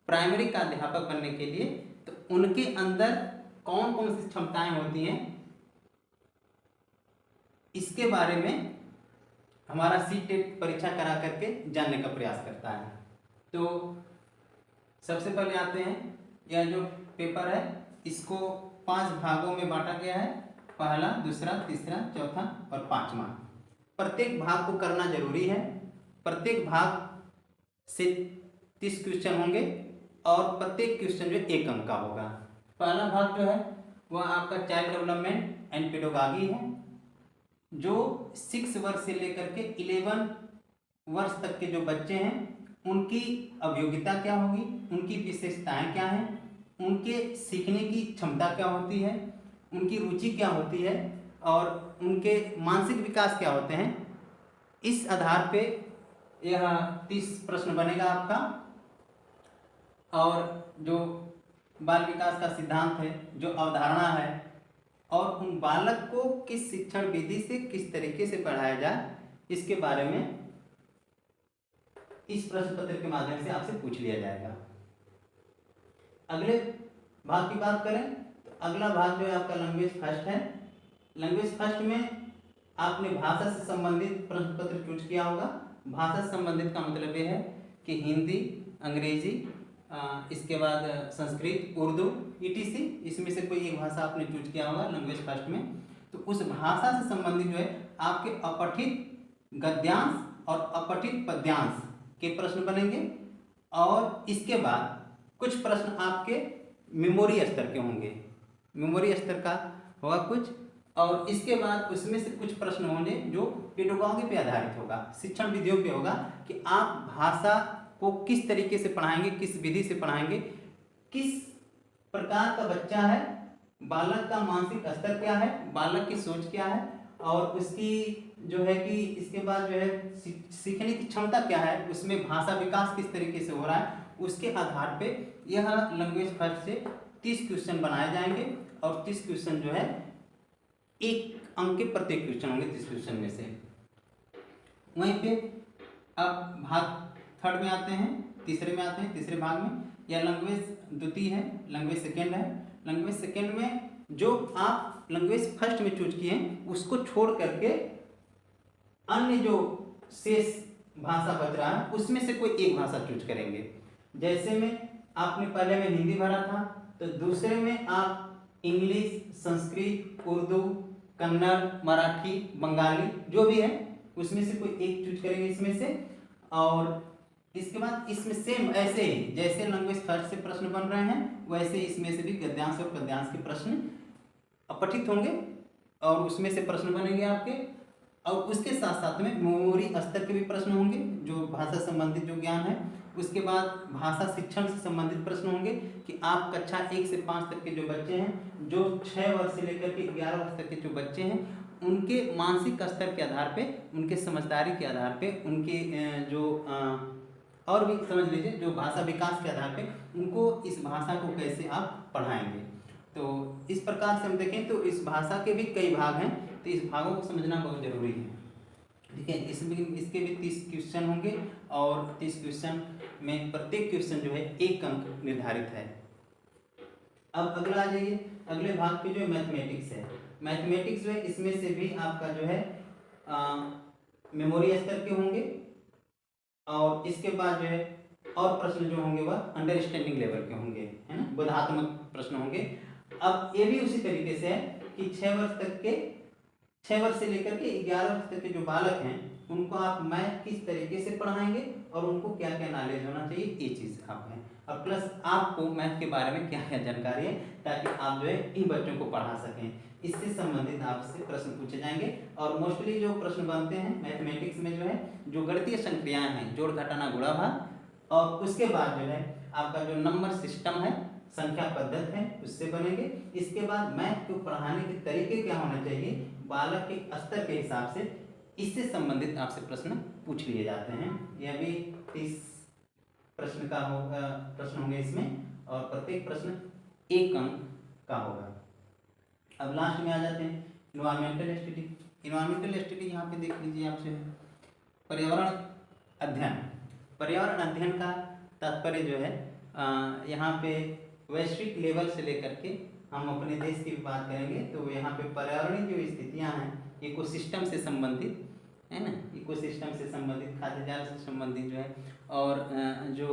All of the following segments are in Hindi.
प्राइमरी का अध्यापक बनने के लिए, तो उनके अंदर कौन कौन सी क्षमताएं होती हैं, इसके बारे में हमारा सीटेट परीक्षा करा करके जानने का प्रयास करता है। तो सबसे पहले आते हैं, यह जो पेपर है इसको 5 भागों में बांटा गया है, पहला, दूसरा, तीसरा, चौथा और 5वां। प्रत्येक भाग को करना जरूरी है। प्रत्येक भाग से 30 क्वेश्चन होंगे और प्रत्येक क्वेश्चन जो 1 अंक का होगा। पहला भाग जो है वह आपका चाइल्ड डेवलपमेंट एंड पेडागॉजी है, जो 6 वर्ष से लेकर के 11 वर्ष तक के जो बच्चे हैं उनकी अभियोग्यता क्या होगी, उनकी विशेषताएं क्या हैं, उनके सीखने की क्षमता क्या होती है, उनकी रुचि क्या होती है और उनके मानसिक विकास क्या होते हैं। इस आधार पे यह 30 प्रश्न बनेगा आपका। और जो बाल विकास का सिद्धांत है, जो अवधारणा है, और उन बालक को किस शिक्षण विधि से किस तरीके से पढ़ाया जाए, इसके बारे में इस प्रश्न पत्र के माध्यम से आपसे पूछ लिया जाएगा। अगले भाग की बात करें तो अगला भाग जो है आपका लैंग्वेज फर्स्ट है। लैंग्वेज फर्स्ट में आपने भाषा से संबंधित प्रश्न पत्र चूज किया होगा। भाषा से संबंधित का मतलब ये है कि हिंदी, अंग्रेजी, इसके बाद संस्कृत, उर्दू, ETC, इसमें से कोई एक भाषा आपने चूज किया होगा लैंग्वेज फर्स्ट में। तो उस भाषा से संबंधित जो है आपके अपठित गद्यांश और अपठित पद्यांश के प्रश्न बनेंगे, और इसके बाद कुछ प्रश्न आपके मेमोरी स्तर के होंगे, मेमोरी स्तर का होगा कुछ, और इसके बाद उसमें से कुछ प्रश्न होंगे जो पेडागॉजी पे आधारित होगा, शिक्षण विधियों पे होगा कि आप भाषा को किस तरीके से पढ़ाएंगे, किस विधि से पढ़ाएंगे, किस प्रकार का बच्चा है, बालक का मानसिक स्तर क्या है, बालक की सोच क्या है, और उसकी जो है कि इसके बाद जो है सीखने की क्षमता क्या है, उसमें भाषा विकास किस तरीके से हो रहा है, उसके आधार पे यह लैंग्वेज फर्स्ट से 30 क्वेश्चन बनाए जाएंगे, और 30 क्वेश्चन जो है 1 अंक के प्रत्येक क्वेश्चन होंगे 30 क्वेश्चन में से। वहीं पे अब भाग थर्ड में आते हैं, तीसरे में आते हैं, तीसरे भाग में यह लैंग्वेज द्वितीय है, लैंग्वेज सेकेंड है। लैंग्वेज सेकेंड में जो आप लैंग्वेज फर्स्ट में चूज किए उसको छोड़ करके अन्य जो शेष भाषा बच रहा है उसमें से कोई एक भाषा चूज करेंगे। जैसे में आपने पहले में हिंदी भरा था, तो दूसरे में आप इंग्लिश, संस्कृत, उर्दू, कन्नड़, मराठी, बंगाली जो भी है उसमें से कोई एक चूज करेंगे इसमें से। और इसके बाद इसमें सेम ऐसे ही जैसे लैंग्वेज फर्स्ट से प्रश्न बन रहे हैं वैसे इसमें से भी गद्यांश और पद्यांश के प्रश्न अपठित होंगे और उसमें से प्रश्न बनेंगे आपके। और उसके साथ साथ में मेमोरी स्तर के भी प्रश्न होंगे जो भाषा संबंधित जो ज्ञान है। उसके बाद भाषा शिक्षण से संबंधित प्रश्न होंगे कि आप कक्षा 1 से 5 तक के जो बच्चे हैं, जो 6 वर्ष से लेकर के 11 वर्ष तक के जो बच्चे हैं, उनके मानसिक स्तर के आधार पे, उनके समझदारी के आधार पे, उनके जो और भी समझ लीजिए जो भाषा विकास के आधार पे उनको इस भाषा को कैसे आप पढ़ाएंगे। तो इस प्रकार से हम देखें तो इस भाषा के भी कई भाग हैं, तो इस भागों को समझना बहुत जरूरी है। ठीक है, इसमें इसके भी 30 क्वेश्चन होंगे और 30 क्वेश्चन में प्रत्येक क्वेश्चन जो है 1 अंक निर्धारित है। अब अगला आ जाइए, अगले भाग पे जो मैथमेटिक्स है। मैथमेटिक्स जो है इसमें से भी आपका जो है मेमोरी स्तर के होंगे और इसके बाद जो है और प्रश्न जो होंगे वह अंडरस्टैंडिंग लेवल के होंगे, है ना, बोधात्मक प्रश्न होंगे। अब ये भी उसी तरीके से है कि 6 वर्ष से लेकर के 11 वर्ष तक के जो बालक हैं उनको आप मैथ किस तरीके से पढ़ाएंगे और उनको क्या क्या नॉलेज होना चाहिए, ये चीज़ आप हैं। और प्लस आपको मैथ के बारे में क्या क्या जानकारी है ताकि आप जो है इन बच्चों को पढ़ा सकें, इससे संबंधित आपसे प्रश्न पूछे जाएंगे। और मोस्टली जो प्रश्न बनते हैं मैथमेटिक्स में जो है जो गणितीय संक्रियाएं हैं, जोड़ घटाना गुणा भाग, और उसके बाद जो है आपका जो नंबर सिस्टम है, संख्या पद्धति है, उससे बनेंगे। इसके बाद मैथ को पढ़ाने के तरीके क्या होने चाहिए बालक के स्तर के हिसाब से, इससे संबंधित आपसे प्रश्न पूछ लिए जाते हैं। यह भी 30 प्रश्न का होगा, प्रश्न होंगे इसमें और प्रत्येक प्रश्न 1 अंक का होगा। अब लास्ट में आ जाते हैं इन्वायरमेंटल स्टडी। इन्वायरमेंटल स्टडी यहाँ पे देख लीजिए आपसे पर्यावरण अध्ययन। पर्यावरण अध्ययन का तात्पर्य जो है यहाँ पे वैश्विक लेवल से लेकर के हम अपने देश की भी बात करेंगे तो यहाँ पे पर्यावरणीय जो स्थितियाँ हैं इकोसिस्टम से संबंधित है ना, इकोसिस्टम से संबंधित, खाद्य जाल से संबंधित जो है, और जो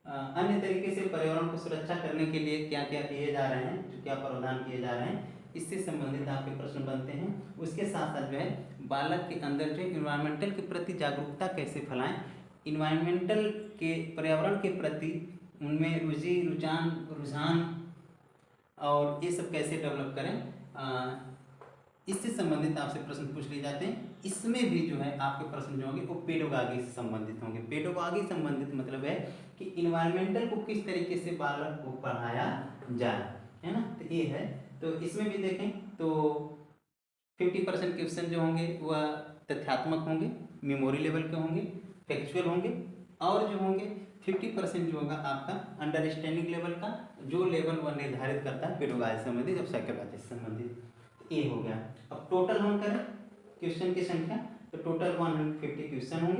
अन्य तरीके से पर्यावरण को सुरक्षा करने के लिए क्या क्या किए जा रहे हैं, जो क्या प्रावधान किए जा रहे हैं, इससे संबंधित आपके प्रश्न बनते हैं। उसके साथ साथ जो है बालक के अंदर जो इन्वायरमेंटल के प्रति जागरूकता कैसे फैलाएं, इन्वायरमेंटल के पर्यावरण के प्रति उनमें रुझान और ये सब कैसे डेवलप करें, इससे संबंधित आपसे प्रश्न पूछ लिए जाते हैं। इसमें भी जो है आपके प्रश्न जो होंगे वो पेडोगॉजी से संबंधित होंगे। पेडोगॉजी संबंधित मतलब है कि इन्वायरमेंटल को किस तरीके से बालक को पढ़ाया जाए, है ना, तो ये है। तो इसमें भी देखें तो 50% क्वेश्चन जो होंगे वह तथ्यात्मक होंगे, मेमोरी लेवल के होंगे, फैक्चुअल होंगे, और जो होंगे 50% जो होगा आपका अंडरस्टैंडिंग लेवल का, जो लेवल वह निर्धारित करता है पेडोगॉजी से संबंधित, जब साइकोलॉजी से संबंधित। ये हो गया। अब टोटल हम करें क्वेश्चन की संख्या, तो टोटल 150 क्वेश्चन होंगे।